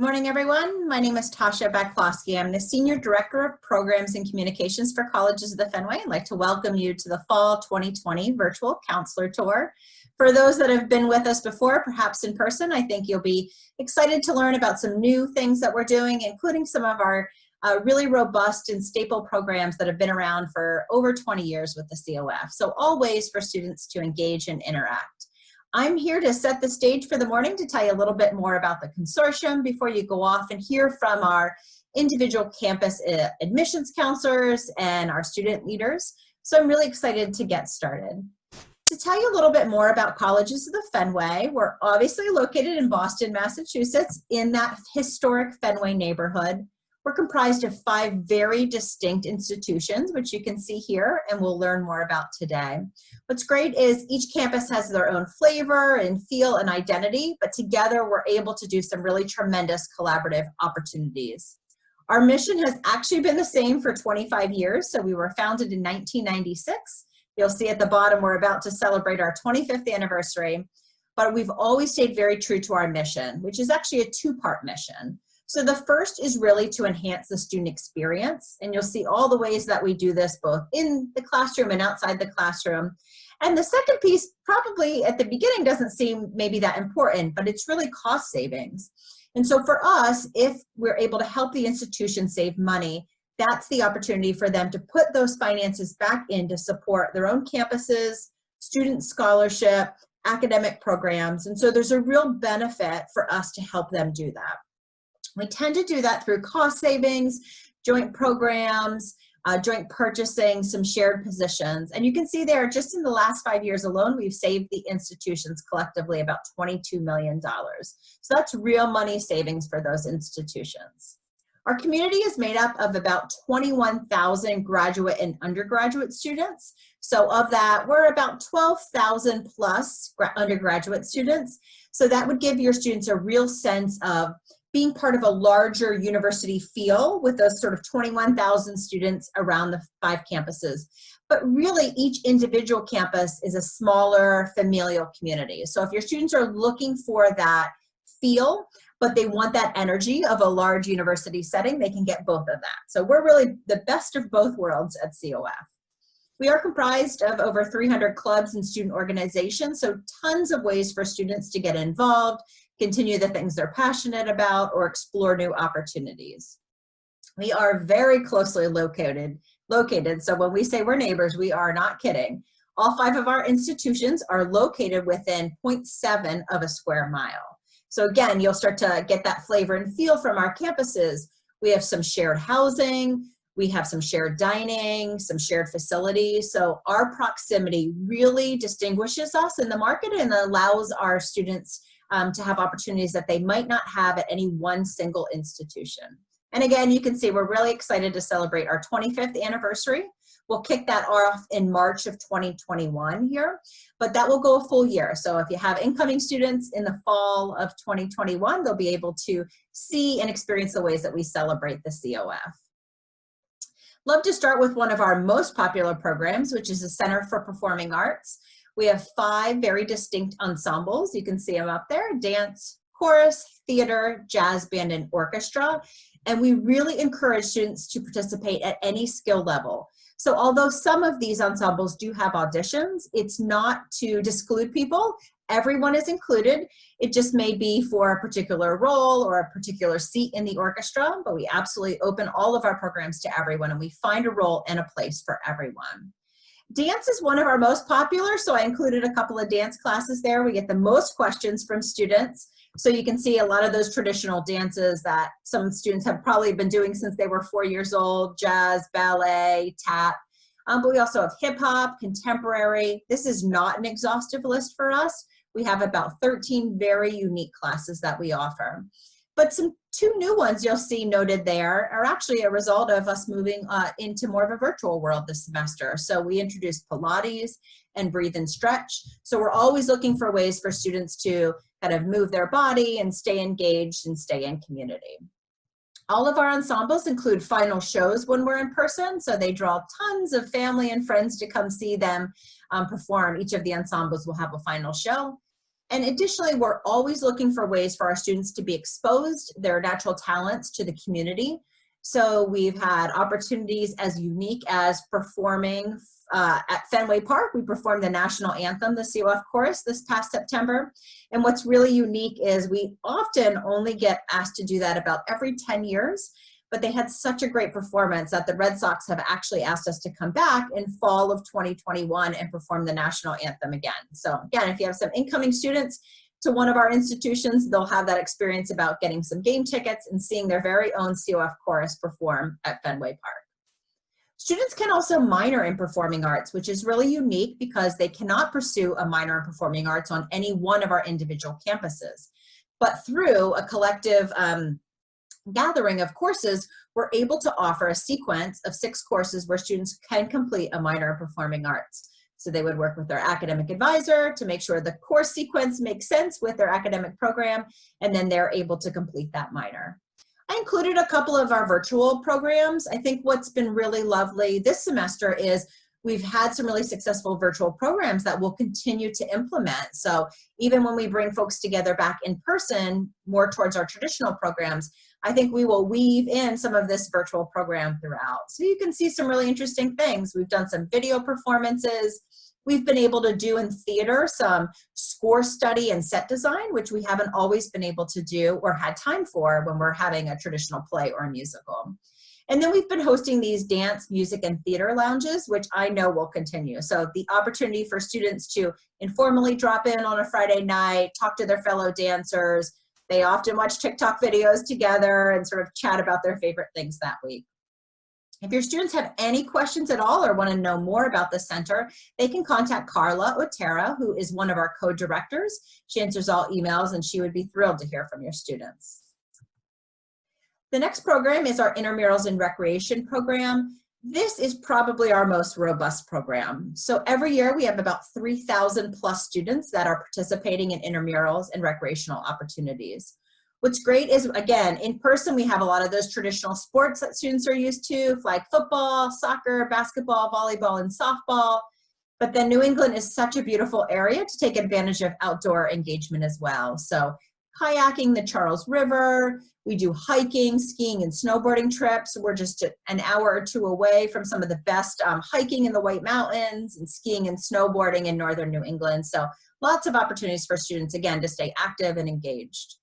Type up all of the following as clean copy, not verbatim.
Good morning, everyone. My name is Tasha Baklosky. I'm the Senior Director of Programs and Communications for Colleges of the Fenway. I'd like to welcome you to the Fall 2020 Virtual Counselor Tour. For those that have been with us before, perhaps in person, I think you'll be excited to learn about some new things that we're doing, including some of our really robust and staple programs that have been around for over 20 years with the COF. So all ways for students to engage and interact. I'm here to set the stage for the morning to tell you a little bit more about the consortium before you go off and hear from our individual campus admissions counselors and our student leaders. So I'm really excited to get started. To tell you a little bit more about Colleges of the Fenway, we're obviously located in Boston, Massachusetts, in that historic Fenway neighborhood. We're comprised of 5 very distinct institutions, which you can see here and we'll learn more about today. What's great is each campus has their own flavor and feel and identity, but together we're able to do some really tremendous collaborative opportunities. Our mission has actually been the same for 25 years. So we were founded in 1996. You'll see at the bottom, we're about to celebrate our 25th anniversary, but we've always stayed very true to our mission, which is actually a 2-part mission. So the first is really to enhance the student experience, and you'll see all the ways that we do this both in the classroom and outside the classroom. And the second piece probably at the beginning doesn't seem maybe that important, but it's really cost savings. And so for us, if we're able to help the institution save money, that's the opportunity for them to put those finances back in to support their own campuses, student scholarship, academic programs. And so there's a real benefit for us to help them do that. We tend to do that through cost savings, joint programs, joint purchasing, some shared positions. And you can see there, just in the last 5 years alone, we've saved the institutions collectively about $22 million. So that's real money savings for those institutions. Our community is made up of about 21,000 graduate and undergraduate students. So of that, we're about 12,000 plus undergraduate students. So that would give your students a real sense of being part of a larger university feel with those sort of 21,000 students around the 5 campuses. But really, each individual campus is a smaller familial community. So if your students are looking for that feel, but they want that energy of a large university setting, they can get both of that. So we're really the best of both worlds at COF. We are comprised of over 300 clubs and student organizations, so tons of ways for students to get involved, continue the things they're passionate about, or explore new opportunities. We are very closely located, so when we say we're neighbors, we are not kidding. All 5 of our institutions are located within 0.7 of a square mile. So again, you'll start to get that flavor and feel from our campuses. We have some shared housing, we have some shared dining, some shared facilities. So our proximity really distinguishes us in the market and allows our students to have opportunities that they might not have at any one single institution. And again, you can see we're really excited to celebrate our 25th anniversary. We'll kick that off in March of 2021 here, but that will go a full year. So if you have incoming students in the fall of 2021, they'll be able to see and experience the ways that we celebrate the COF. Love to start with one of our most popular programs, which is the Center for Performing Arts. We have 5 very distinct ensembles. You can see them up there: dance, chorus, theater, jazz band, and orchestra. And we really encourage students to participate at any skill level. So although some of these ensembles do have auditions, it's not to exclude people. Everyone is included. It just may be for a particular role or a particular seat in the orchestra, but we absolutely open all of our programs to everyone, and we find a role and a place for everyone. Dance is one of our most popular, so I included a couple of dance classes there. We get the most questions from students. So you can see a lot of those traditional dances that some students have probably been doing since they were 4 years old: jazz, ballet, tap. But we also have hip hop, contemporary. This is not an exhaustive list for us. We have about 13 very unique classes that we offer. But 2 new ones you'll see noted there are actually a result of us moving into more of a virtual world this semester. So we introduced Pilates and Breathe and Stretch. So we're always looking for ways for students to kind of move their body and stay engaged and stay in community. All of our ensembles include final shows when we're in person, so they draw tons of family and friends to come see them perform. Each of the ensembles will have a final show. And additionally, we're always looking for ways for our students to be exposed their natural talents to the community. So we've had opportunities as unique as performing at Fenway Park. We performed the national anthem, the COF chorus, this past September. And what's really unique is we often only get asked to do that about every 10 years, but they had such a great performance that the Red Sox have actually asked us to come back in fall of 2021 and perform the national anthem again. So again, if you have some incoming students to one of our institutions, they'll have that experience about getting some game tickets and seeing their very own COF chorus perform at Fenway Park. Students can also minor in performing arts, which is really unique because they cannot pursue a minor in performing arts on any one of our individual campuses. But through a collective gathering of courses, we're able to offer a sequence of 6 courses where students can complete a minor in performing arts. So they would work with their academic advisor to make sure the course sequence makes sense with their academic program, and then they're able to complete that minor. I included a couple of our virtual programs. I think what's been really lovely this semester is we've had some really successful virtual programs that we'll continue to implement. So even when we bring folks together back in person, more towards our traditional programs, I think we will weave in some of this virtual program throughout. So you can see some really interesting things. We've done some video performances. We've been able to do in theater some score study and set design, which we haven't always been able to do or had time for when we're having a traditional play or a musical. And then we've been hosting these dance, music, and theater lounges, which I know will continue. So the opportunity for students to informally drop in on a Friday night, talk to their fellow dancers. They often watch TikTok videos together and sort of chat about their favorite things that week. If your students have any questions at all or want to know more about the center, they can contact Carla Otera, who is one of our co-directors. She answers all emails, and she would be thrilled to hear from your students. The next program is our Intramurals and Recreation program. This is probably our most robust program. So every year we have about 3,000 plus students that are participating in intramurals and recreational opportunities. What's great is, again, in person, we have a lot of those traditional sports that students are used to, flag football, soccer, basketball, volleyball, and softball. But then New England is such a beautiful area to take advantage of outdoor engagement as well. So kayaking the Charles River, we do hiking, skiing, and snowboarding trips. We're just an hour or 2 away from some of the best hiking in the White Mountains and skiing and snowboarding in northern New England. So lots of opportunities for students, again, to stay active and engaged.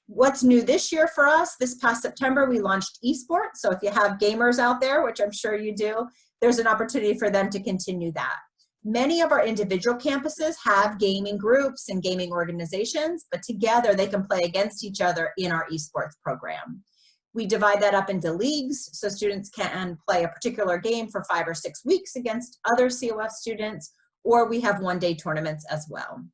What's new this year for us? This past September, we launched esports. So if you have gamers out there, which I'm sure you do, there's an opportunity for them to continue that. Many of our individual campuses have gaming groups and gaming organizations, but together they can play against each other in our esports program. We divide that up into leagues, so students can play a particular game for 5 or 6 weeks against other COF students, or we have one-day tournaments as well.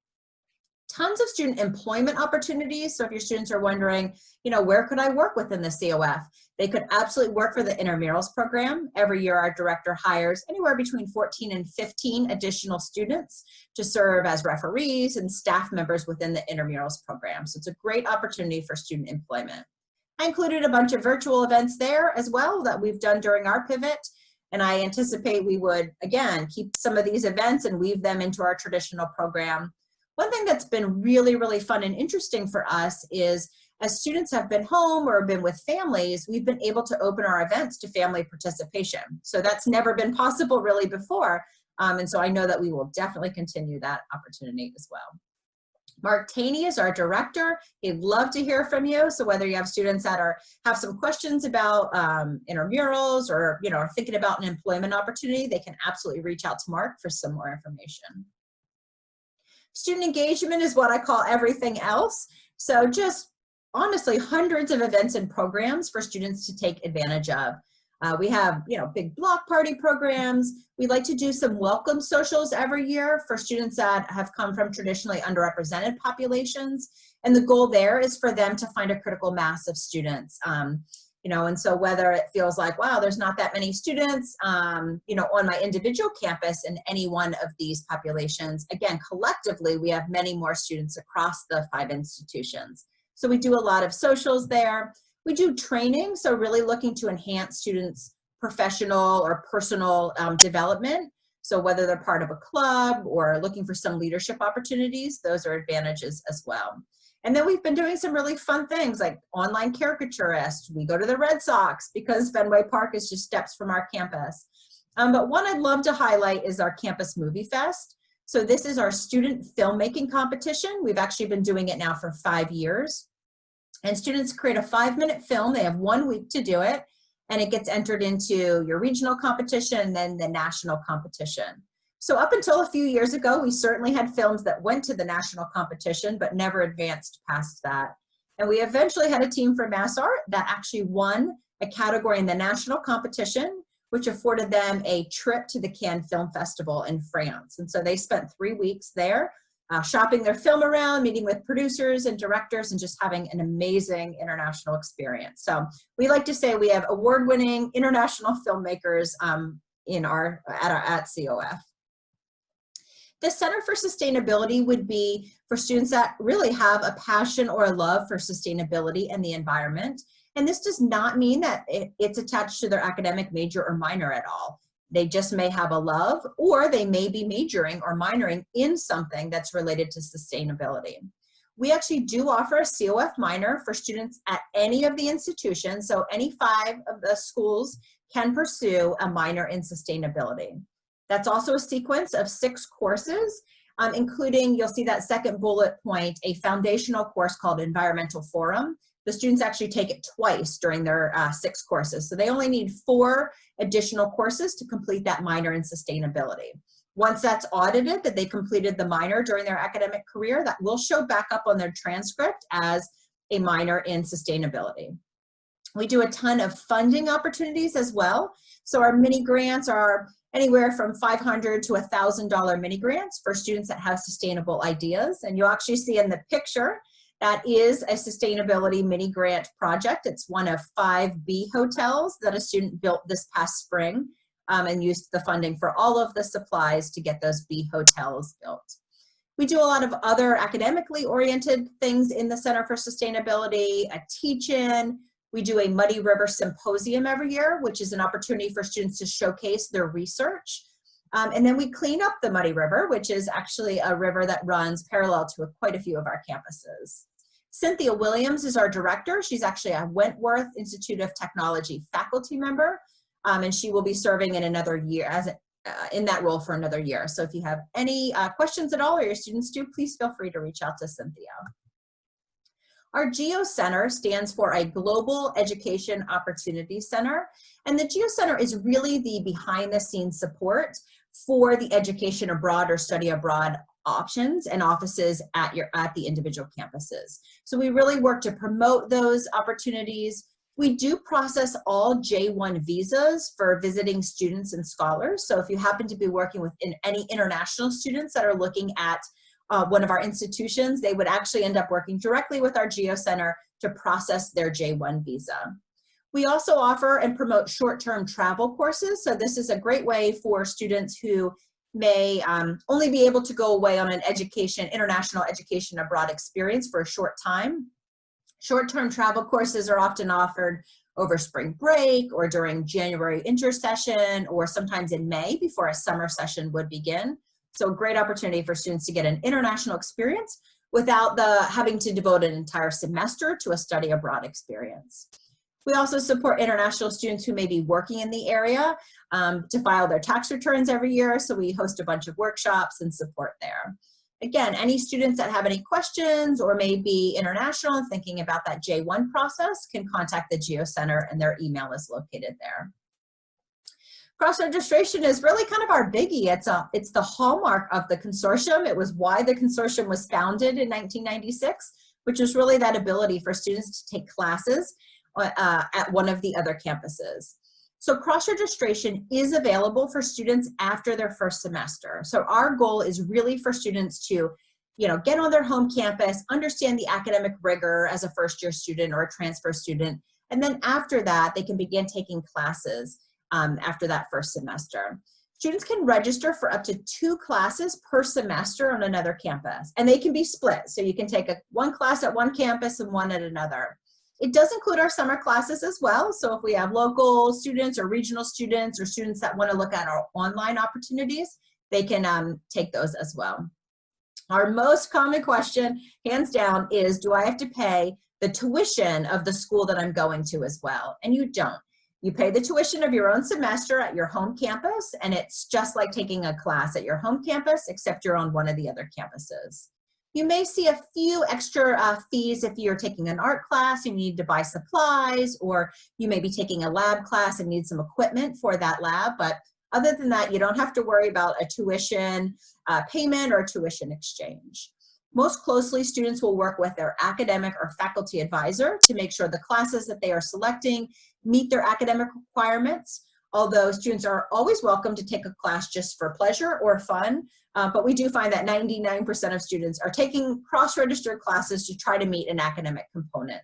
Tons of student employment opportunities. So if your students are wondering, where could I work within the COF? They could absolutely work for the Intramurals program. Every year our director hires anywhere between 14 and 15 additional students to serve as referees and staff members within the Intramurals program. So it's a great opportunity for student employment. I included a bunch of virtual events there as well that we've done during our pivot. And I anticipate we would, again, keep some of these events and weave them into our traditional program. One thing that's been really, really fun and interesting for us is as students have been home or been with families, we've been able to open our events to family participation. So that's never been possible really before. And so I know that we will definitely continue that opportunity as well. Mark Taney is our director. He'd love to hear from you. So whether you have students that have some questions about intramurals or are thinking about an employment opportunity, they can absolutely reach out to Mark for some more information. Student engagement is what I call everything else. So just honestly, hundreds of events and programs for students to take advantage of. We have, big block party programs. We like to do some welcome socials every year for students that have come from traditionally underrepresented populations. And the goal there is for them to find a critical mass of students. And so whether it feels like, wow, there's not that many students, on my individual campus in any one of these populations, again, collectively, we have many more students across the 5 institutions. So we do a lot of socials there. We do training, so really looking to enhance students' professional or personal development. So whether they're part of a club or looking for some leadership opportunities, those are advantages as well. And then we've been doing some really fun things like online caricaturist. We go to the Red Sox because Fenway Park is just steps from our campus. But one I'd love to highlight is our Campus Movie Fest. So this is our student filmmaking competition. We've actually been doing it now for 5 years. And students create a 5-minute film. They have 1 week to do it. And it gets entered into your regional competition and then the national competition. So up until a few years ago, we certainly had films that went to the national competition, but never advanced past that. And we eventually had a team from Mass Art that actually won a category in the national competition, which afforded them a trip to the Cannes Film Festival in France. And so they spent 3 weeks there, shopping their film around, meeting with producers and directors, and just having an amazing international experience. So we like to say we have award-winning international filmmakers at COF. The Center for Sustainability would be for students that really have a passion or a love for sustainability and the environment. And this does not mean that it's attached to their academic major or minor at all. They just may have a love, or they may be majoring or minoring in something that's related to sustainability. We actually do offer a COF minor for students at any of the institutions, so any 5 of the schools can pursue a minor in sustainability. That's also a sequence of 6 courses, including, you'll see that second bullet point, a foundational course called Environmental Forum. The students actually take it twice during their 6 courses. So they only need 4 additional courses to complete that minor in sustainability. Once that's audited, that they completed the minor during their academic career, that will show back up on their transcript as a minor in sustainability. We do a ton of funding opportunities as well. So our mini grants are anywhere from $500 to $1,000 mini grants for students that have sustainable ideas. And you'll actually see in the picture, that is a sustainability mini grant project. It's one of 5 bee hotels that a student built this past spring and used the funding for all of the supplies to get those bee hotels built. We do a lot of other academically oriented things in the Center for Sustainability, a teach-in. We do a Muddy River Symposium every year, which is an opportunity for students to showcase their research. And then we clean up the Muddy River, which is actually a river that runs parallel to quite a few of our campuses. Cynthia Williams is our director. She's actually a Wentworth Institute of Technology faculty member, and she will be serving in another year in that role for another year. So if you have any questions at all, or your students do, please feel free to reach out to Cynthia. Our GEO Center stands for a Global Education Opportunity Center, and the GEO Center is really the behind-the-scenes support for the education abroad or study abroad options and offices at the individual campuses. So we really work to promote those opportunities. We do process all J1 visas for visiting students and scholars. So if you happen to be working with any international students that are looking at one of our institutions, they would actually end up working directly with our GEO Center to process their J1 visa. We also offer and promote short-term travel courses. So this is a great way for students who may only be able to go away on an international education abroad experience for a short time. Short-term travel courses are often offered over spring break or during January intersession or sometimes in May before a summer session would begin. So a great opportunity for students to get an international experience without having to devote an entire semester to a study abroad experience. We also support international students who may be working in the area to file their tax returns every year. So we host a bunch of workshops and support there. Again, any students that have any questions or may be international and thinking about that J1 process can contact the GEO Center, and their email is located there. Cross-registration is really kind of our biggie. It's the hallmark of the consortium. It was why the consortium was founded in 1996, which is really that ability for students to take classes at one of the other campuses. So cross-registration is available for students after their first semester. So our goal is really for students to, get on their home campus, understand the academic rigor as a first-year student or a transfer student, and then after that, they can begin taking classes after that first semester. Students can register for up to 2 classes per semester on another campus, and they can be split. So you can take one class at one campus and one at another. It does include our summer classes as well. So if we have local students or regional students or students that want to look at our online opportunities, they can take those as well. Our most common question, hands down, is do I have to pay the tuition of the school that I'm going to as well? And you don't. You pay the tuition of your own semester at your home campus, and it's just like taking a class at your home campus, except you're on one of the other campuses. You may see a few extra fees if you're taking an art class and you need to buy supplies, or you may be taking a lab class and need some equipment for that lab, but other than that, you don't have to worry about a tuition payment or tuition exchange. Most closely, students will work with their academic or faculty advisor to make sure the classes that they are selecting meet their academic requirements, although students are always welcome to take a class just for pleasure or fun, but we do find that 99% of students are taking cross-registered classes to try to meet an academic component.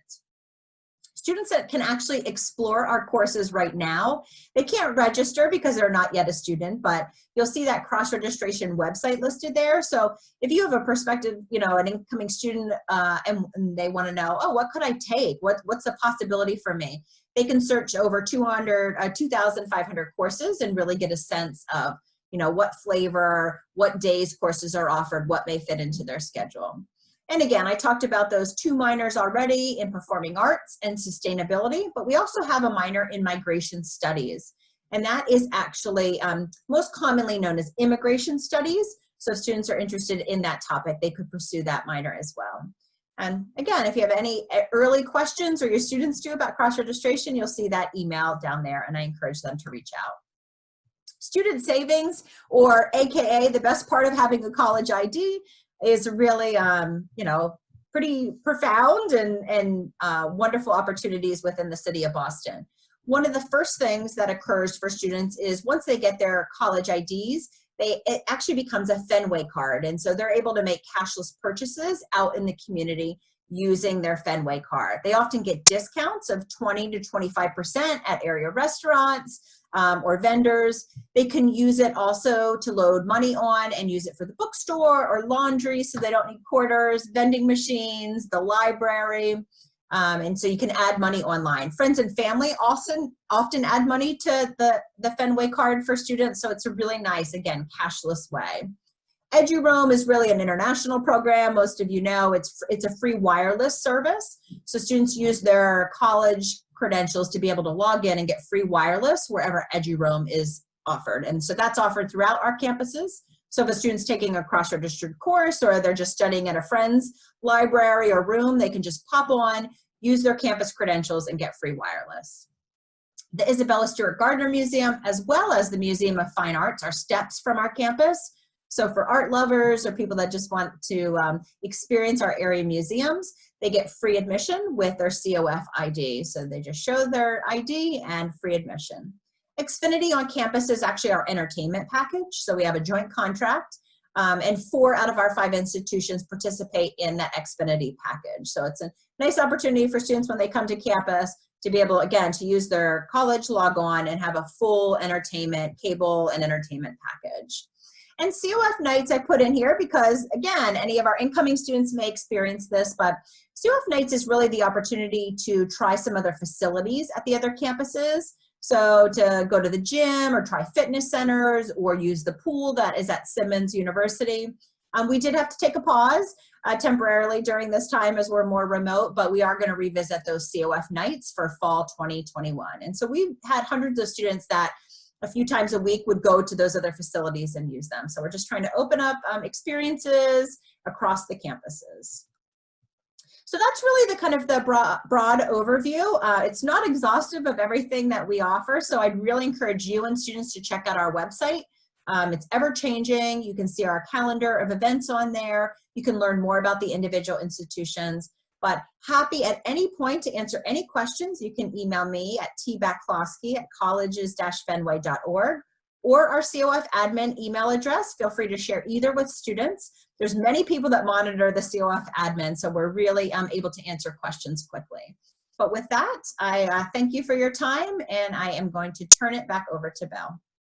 Students that can actually explore our courses right now, they can't register because they're not yet a student, but you'll see that cross-registration website listed there. So if you have a prospective, an incoming student and they want to know, oh, what could I take? What's the possibility for me? They can search over 2,500 courses and really get a sense of, what flavor, what days courses are offered, what may fit into their schedule. And again, I talked about those 2 minors already in performing arts and sustainability, but we also have a minor in migration studies. And that is actually most commonly known as immigration studies. So if students are interested in that topic, they could pursue that minor as well. And again, if you have any early questions or your students do about cross-registration, you'll see that email down there, and I encourage them to reach out. Student savings, or AKA the best part of having a college ID, is really, pretty profound and wonderful opportunities within the city of Boston. One of the first things that occurs for students is once they get their college IDs, it actually becomes a Fenway card. And so they're able to make cashless purchases out in the community using their Fenway card. They often get discounts of 20 to 25% at area restaurants or vendors. They can use it also to load money on and use it for the bookstore or laundry, so they don't need quarters, vending machines, the library. And so you can add money online. Friends and family often add money to the Fenway card for students, so it's a really nice, again, cashless way. EduRoam is really an international program. Most of you know it's a free wireless service. So students use their college credentials to be able to log in and get free wireless wherever EduRoam is offered. And so that's offered throughout our campuses. So if a student's taking a cross-registered course or they're just studying at a friend's library or room, they can just pop on, use their campus credentials, and get free wireless. The Isabella Stewart Gardner Museum, as well as the Museum of Fine Arts, are steps from our campus. So for art lovers or people that just want to experience our area museums, they get free admission with their COF ID. So they just show their ID and free admission. Xfinity on campus is actually our entertainment package. So we have a joint contract, and 4 out of our 5 institutions participate in that Xfinity package. So it's a nice opportunity for students when they come to campus to be able, again, to use their college log on and have a full entertainment, cable and entertainment package. And COF nights I put in here because, again, any of our incoming students may experience this, but COF nights is really the opportunity to try some other facilities at the other campuses. So to go to the gym or try fitness centers or use the pool that is at Simmons University. We did have to take a pause temporarily during this time as we're more remote, but we are going to revisit those COF nights for fall 2021. And so we've had hundreds of students that a few times a week would go to those other facilities and use them. So we're just trying to open up experiences across the campuses. So that's really the kind of the broad overview. It's not exhaustive of everything that we offer, so I'd really encourage you and students to check out our website. It's ever changing. You can see our calendar of events on there. You can learn more about the individual institutions. But happy at any point to answer any questions. You can email me at tbacklosky@colleges-fenway.org or our COF admin email address. Feel free to share either with students. There's many people that monitor the COF admin, so we're really able to answer questions quickly. But with that, I thank you for your time, and I am going to turn it back over to Belle.